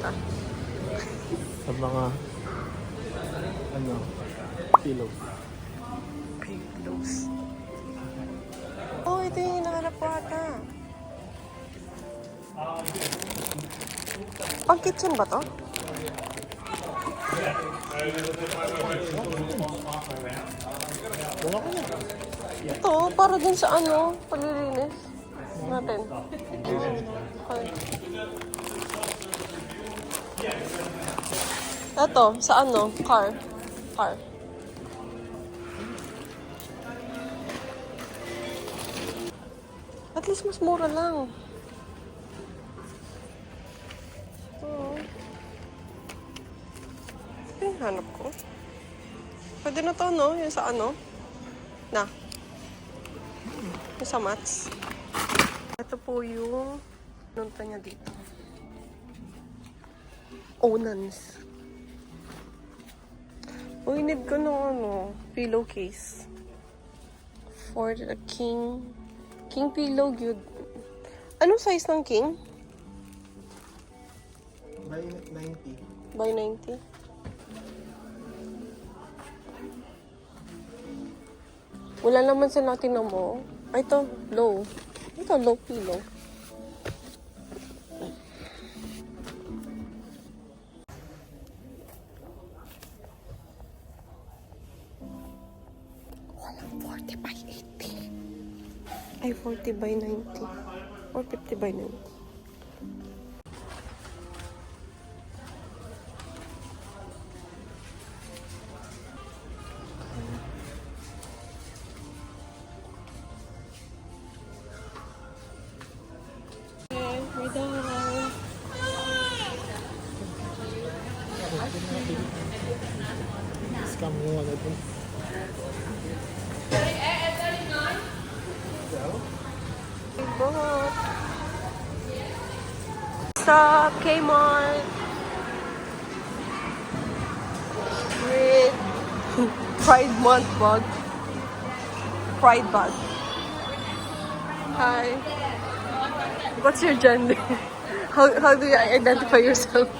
Ah. Sa mga pillow. Pillows. Oh, ito yung hinahanap ko ata. Pang kitchen ba to? Wala ko na. Ito, para dun sa palilinis natin. Okay. Ito, sa car. At least mas mura lang. Ito yung hanap ko. Pwede na to, no? Yung sa Na. Yung sa mats. Ito po yung nunta niya dito. Onans. Uy, need ko ng pillowcase. For the king pillow, good. Anong size ng king? By 90. By 90. Wala naman sa natin na mo. Ay, ito, low. Ito, low pillow. Walang 40 by 80. Ay, 40 by 90. Or 50 by 90. We're done. Scam yung wala dun. Stop, Kmart. With Pride Month bag. Pride bag. Hi. What's your gender? How do you identify yourself?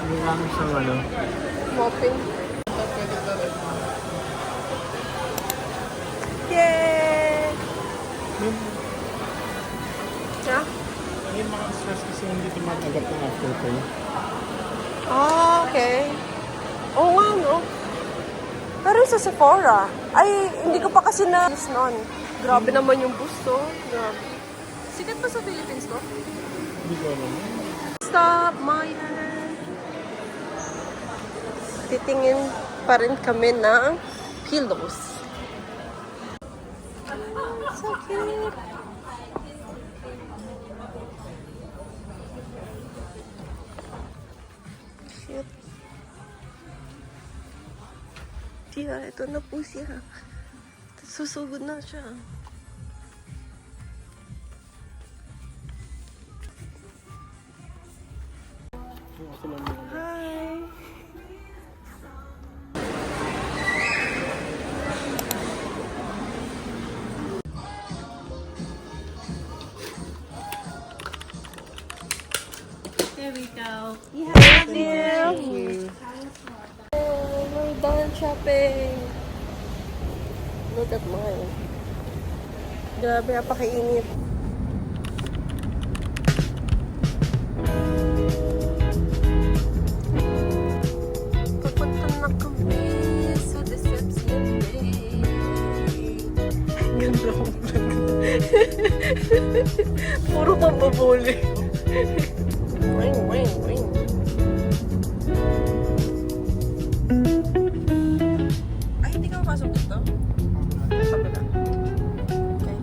Hindi lang sa Mopping. Yay! Yeah? May mga stress kasi hindi tumatanggap ng afterpay. Oh, okay. Oo nga, no? Pero sa Sephora, ay, hindi ko pa kasi na-list nun. Grabe naman yung busto. Grabe. Sikat pa sa Philippines to? Hindi ko alam. Stop, Maya! Titingin pa rin kami ng pillows. So cute! Cute. Tiya, ito na po siya. Susugod na siya. Hi! There we go. Thank you! Oh, we're done shopping! Look at mine. Grabe, napakainit. Papunta na kami sa Deception Bay. Ganda ko. Puro pambabuli. Wing, wing, wing. Ay, hindi ka mapasok dito? Sabi na. Okay.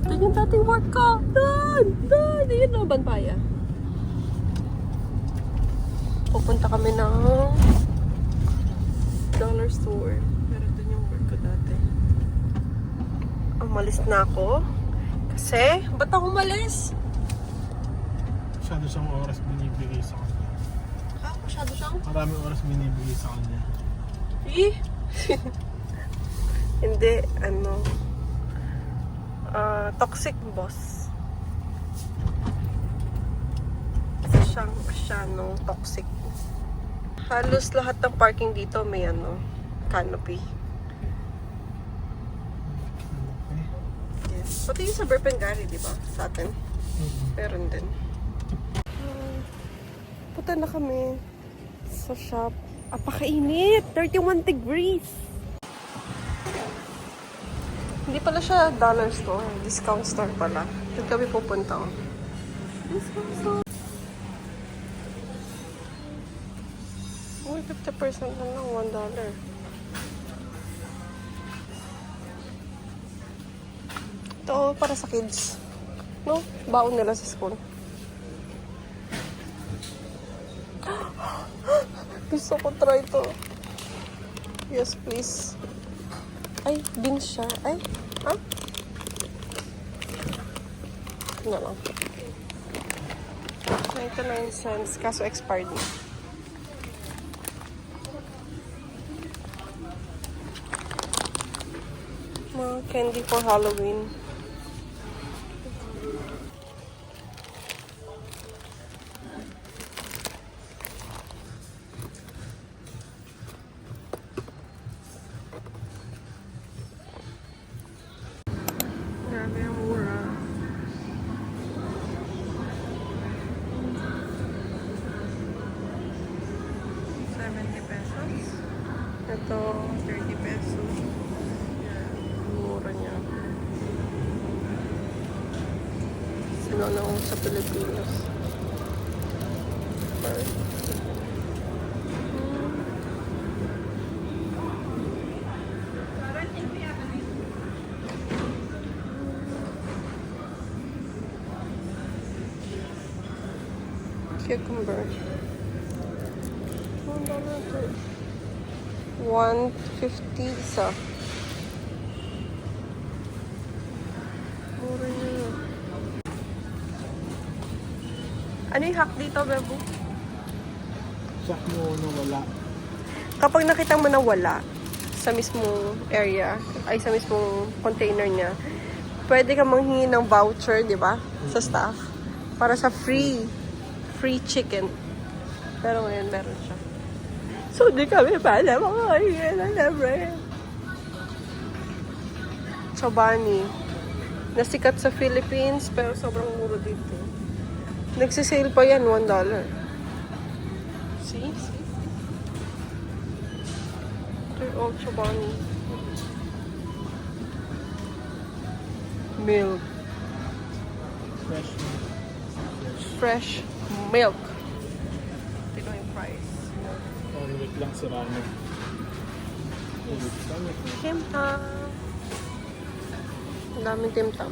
Ito yung dating work ko. Doon! Doon! Yun na, Banpaya. Pupunta kami ng dollar store. Pero doon yung work ko dati. Umalis na ako. Kasi, ba't ako umalis? Masyado siyang oras binibigay sa kanya. Masyado siyang? Maraming oras binibigay sa kanya. Eh? Hindi, Toxic boss. Siyang toxic. Halos lahat ng parking dito may canopy. Yes. Pati yung sa Burpengari, di ba? Sa atin. Meron din. Punta na kami sa shop. Apakainit! 31 degrees! Hindi pala siya dollar store. Discount store pala. Doon kami pupunta. Discount store. Uy, 50% na lang. $1. Ito para sa kids. No? Baon nila sa school. Gusto ko try to. Yes, please. Ay, beans siya. Ay, ha? Ano lang. 99 cents. Kaso expired na. Mga candy for Halloween. Grabe ang mura. $70. Ito, 30 pesos. Mura niya. Sinanaw sa Pilipinas. Cucumber. $1.50 isa. Mura niya. Ano yung hack dito, Bebo? Check mo wala. Kapag nakita mo na wala sa mismong area, ay sa mismong container niya, pwede ka manghingi ng voucher, di ba? Sa staff. Para sa free chicken. Pero ngayon meron siya. So, di kami pala makakahingi na libre. Chobani. Nasikat sa Philippines, pero sobrang mura dito. Nagsisale pa yan, $1. See? They're all Chobani. Milk. Fresh milk. Tignan yung price. Wait lang si Rano. Timtam. Ang daming timtam.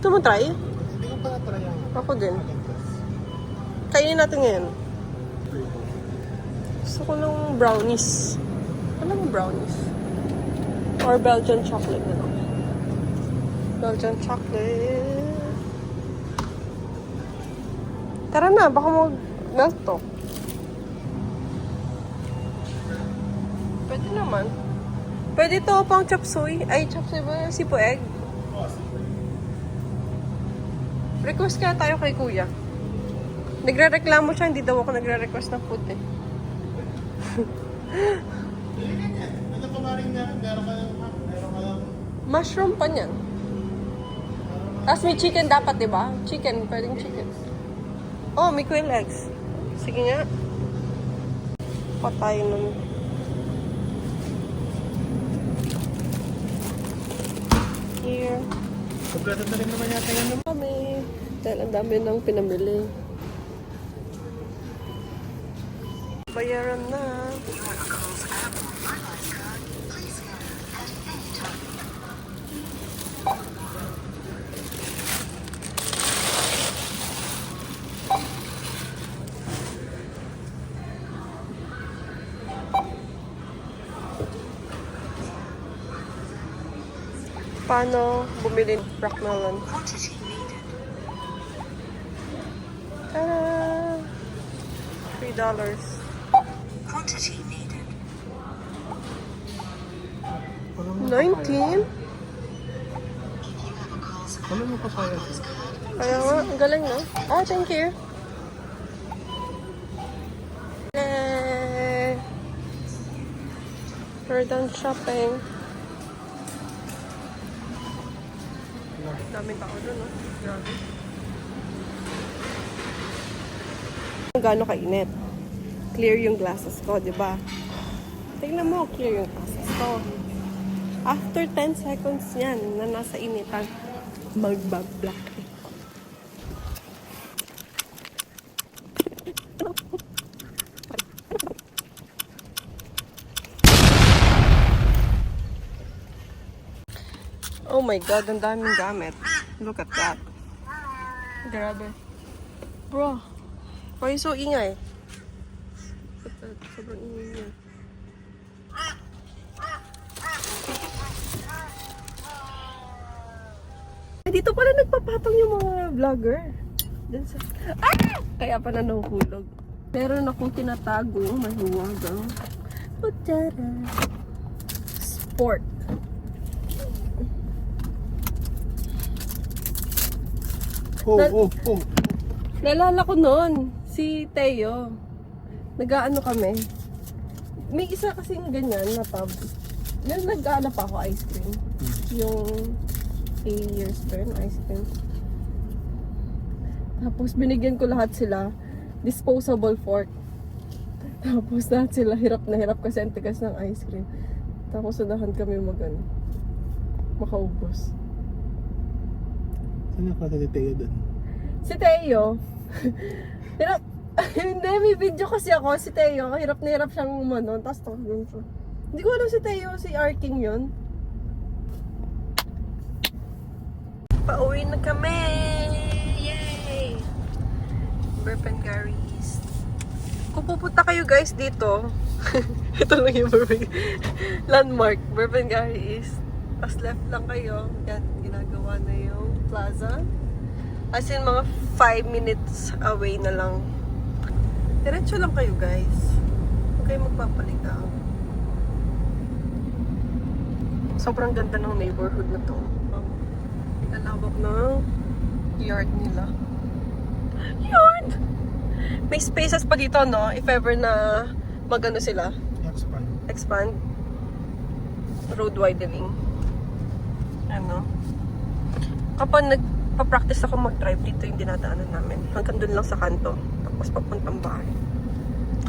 Ito mo try? Hindi ko pa na-try yan. Ako din. Kainin natin ngayon. Gusto ko ng brownies. Anong brownies? Or Belgian chocolate na lang. Belgian chocolate. Tara na, baka mag-melt to. Pwede naman. Pwede to pang chop suey. Ay, chop suey ba? Sipo egg. Request kaya tayo kay kuya. Nagre-reklamo siya, hindi daw ako nagre-request ng food eh. Ano pa maring meron ka lang? Mushroom pa niyan. Tapos may chicken dapat, di ba? Chicken, pwedeng chicken. Oh, may quail eggs. Sige nga. Patay nun. Here. Kompleto na rin naman yata yan. Kami. Dahil ang dami nang pinamili. Bayaran na. Paano bumili ng black melon? Tada! $3. Quantity needed. 19? Ano mo papaya? Kaya nga, ang galing, no? Ah, thank you. Yay! We're done shopping. Daming tao doon, no? Grabe. Gaano kainit? Clear yung glasses ko, di ba? Tingnan mo, clear yung glasses ko. After 10 seconds yan, na nasa initan, magbablock. Oh my God, ang daming gamit. Look at that. Grabe. Bro, why you so ingay? Sobrang ingay niya. Dito pala nagpapatong yung mga vlogger. Dun sa... Ah! Kaya pa na nahuhulog. Meron akong tinatago, mahiwagang. Kutsara. Sport. Oh. Naalala ko noon, si Teo. Nag-aano kami. May isa kasing ganyan na pub. Nag-aano pa ako ice cream. Yung 8 years pa yun, ice cream. Tapos binigyan ko lahat sila disposable fork. Tapos lahat sila hirap na hirap kasi ang tigas ng ice cream. Tapos unahan kami makaubos. Saan yung kata ni Teo doon? Si Teo, hirap, hindi, may video kasi ako, si Teo, hirap na hirap siyang umanon, tapos doon siya. Hindi ko alam si Teo, si Arking yun. Pauwi na kami! Yay! Burpengaries. Kung pupunta kayo guys dito, ito lang yung landmark, Burpengaries. Tapos left lang kayo, yan, ginagawa na yung plaza. As in, mga 5 minutes away na lang. Diretso lang kayo, guys. Huwag kayo magpapaligaw. Sobrang ganda ng neighborhood na to. Ang lalawak ng yard nila. Yard! May spaces pa dito, no? If ever na magano sila. Expand. Road widening. Ano? Kapag nagpa-practice ako mag-drive, dito yung dinadaanan namin. Hanggang dun lang sa kanto. Tapos papuntang bahay.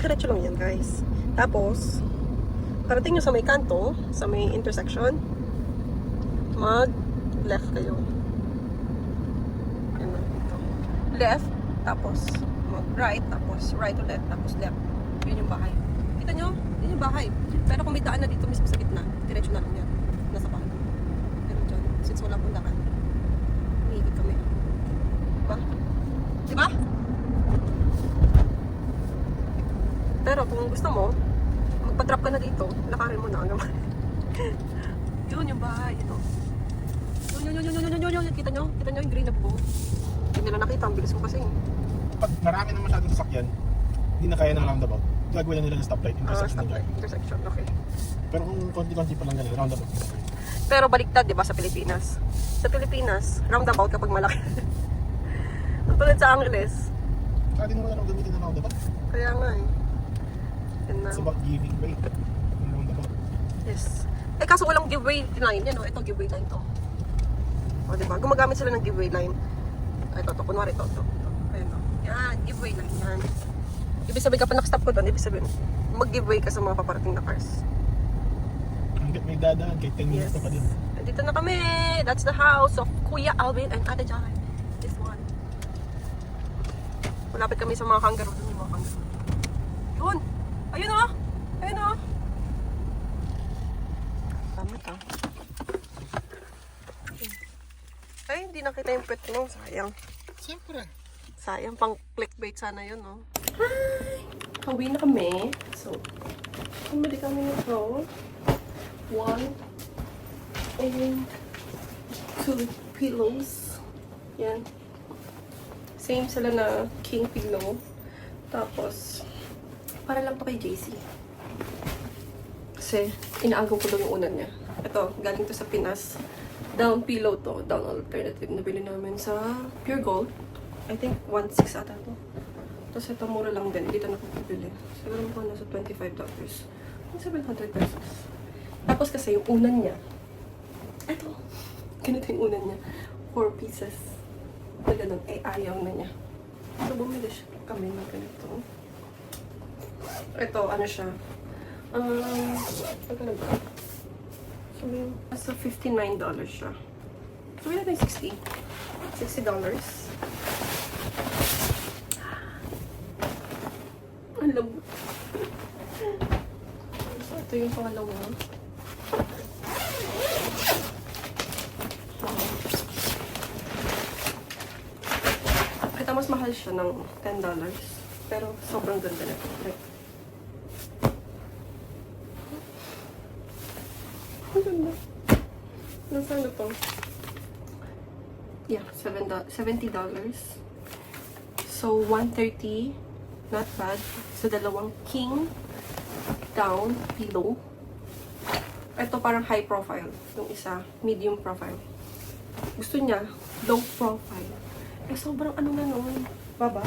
Diretso lang yan, guys. Tapos, parating nyo sa may kanto, sa may intersection, mag-left kayo. Ano, dito. Left, tapos mag-right, tapos right to left, tapos left. Yun yung bahay. Kita nyo? Yun yung bahay. Pero kung may daan na dito mismo sa gitna, diretso na lang yan. Nasa bahay. Pero dyan, since wala pong daan, iikot kami. Diba? Diba? Pero kung gusto mo, magpa-drop ka na dito, lakarin mo na hanggang yun yung bahay, ito. Yun. Kita nyo yung green na po. Hindi nila nakita, ang bilis mo kasi. Pag marami na masyadong sasakyan, hindi na kaya ng roundabout. Gagawin na nila ng stoplight, intersection na dyan. Intersection, okay. Pero kung konti-konti pa lang ganun, roundabout. Pero baliktad, di ba, sa Pilipinas? Sa Pilipinas, roundabout kapag malaki. Tulad sa Angeles. Kaya din mo na gamitin ng roundabout. Kaya nga eh. Yan na. It's about giving way. Yung roundabout. Yes. Eh kaso walang giveaway line yan, oh. Ito giveaway line to. O diba? Gumagamit sila ng giveaway line. Ito, kunwari ito. Ayan o. Yan, giveaway line yan. Ibig sabihin kapag nakastop ko doon, ibig sabihin mag-giveaway ka sa mga paparating na cars. Hanggat may dadaan, kahit 10 minutes Yes. na pa din. Nandito na kami. That's the house of Kuya Alvin and Ate Jai. This one. Malapit kami sa mga kangaroo. Doon yung mga kangaroo. Yun! Ayun o! Ayun o! Tama ka. Ay, hindi nakita yung pet mo. Sayang. Siyempre. Sayang, pang clickbait sana yun, no? Hi! Hawi na kami. So, kumili kami nito. 1 and 2 pillows. Yan. Same sila na king pillow. Tapos, para lang to kay JC. Kasi, inaagaw ko daw yung unan niya. Ito, galing to sa Pinas. Down pillow to. Down alternative. Nabili namin sa Pure Gold. I think 1.6 ata to. Tapos ito, mura lang din. Dito na pagpipili. Siguro mo nasa $25. 700 pesos. Tapos kasi yung unan niya. Ito. Ganito yung unan niya. 4 pieces. Na ganun. Eh, ayaw na niya. So, bumili siya kami ng ganito. Ito, ano siya. Ano ba? So, nasa $59 siya. So, wala tayong $60. $60. Alam mo. So, ito yung pangalawa. Ito, mas mahal siya ng $10. Pero, sobrang ganda na ito. Like, ang ganda. Nasa ano to? Yeah, $70. So, $130. Not bad. Sa dalawang king down pillow. Ito parang high profile. Yung isa, medium profile. Gusto niya, low profile. Eh, sobrang ano na nun. Baba.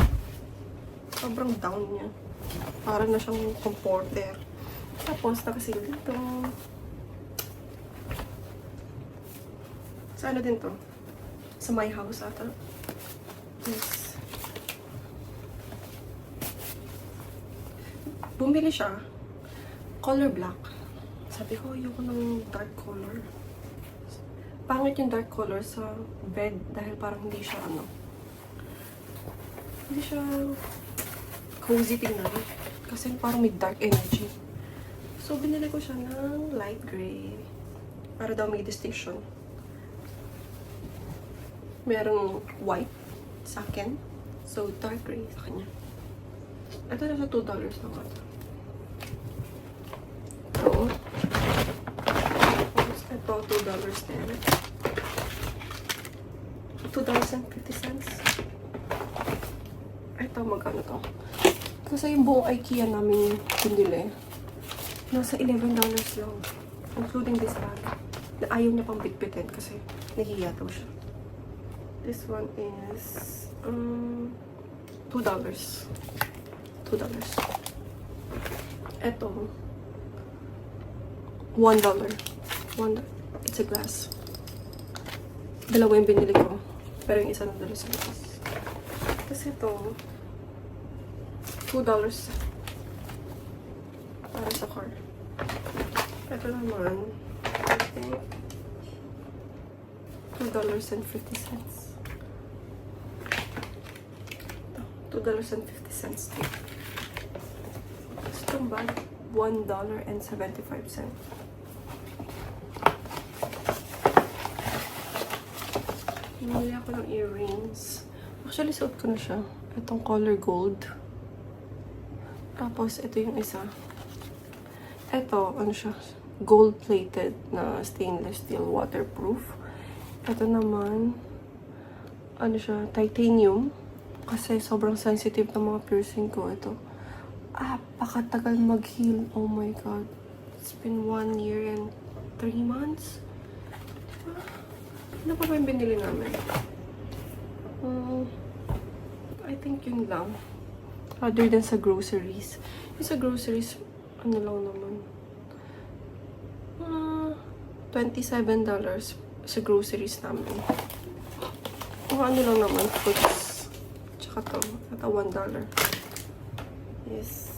Sobrang down niya. Parang na siyang comforter. Tapos, nakasil dito. Sa ano din to? Sa my house ata. Yes. Bumili siya. Color black. Sabi ko, ayoko ng dark color. Pangit yung dark color sa bed dahil parang hindi siya ano. Hindi siya cozy tingnan. Kasi parang may dark energy. So, binili ko siya ng light gray. Para daw may distinction. Merong white sa akin. So, dark gray sa kanya. Ito na sa $2 lang ata. Ito, $2 din. $2.50. Ito, magkano to? Kasi yung buong IKEA namin pinili. Nasa $11 lang. Including this bag. Na ayaw niya pang bitbitin kasi nahihiya daw siya. This one is $2. $2. Ito, $1. It's a glass. Dalawa yung binili ko. Pero yung isa nandun sa labas. Kasi ito, $2 para sa car. Ito naman, I think, $2.50. $2.50 too. Tapos itong bag, $1.75. Bumili ako ng earrings. Actually, suot ko na siya. Itong color gold. Tapos, ito yung isa. Ito, ano siya? Gold-plated na stainless steel waterproof. Ito naman, ano siya? Titanium. Kasi sobrang sensitive ng mga piercing ko. Ito. Pakatagal mag-heal. Oh my God. It's been 1 year and 3 months. Ano pa ba yung binili namin? I think yun lang. Other than sa groceries. Yung sa groceries, ano lang naman. $27 sa groceries namin. Kung ano lang naman, fruits. Tsaka to. Ito, $1. Yes.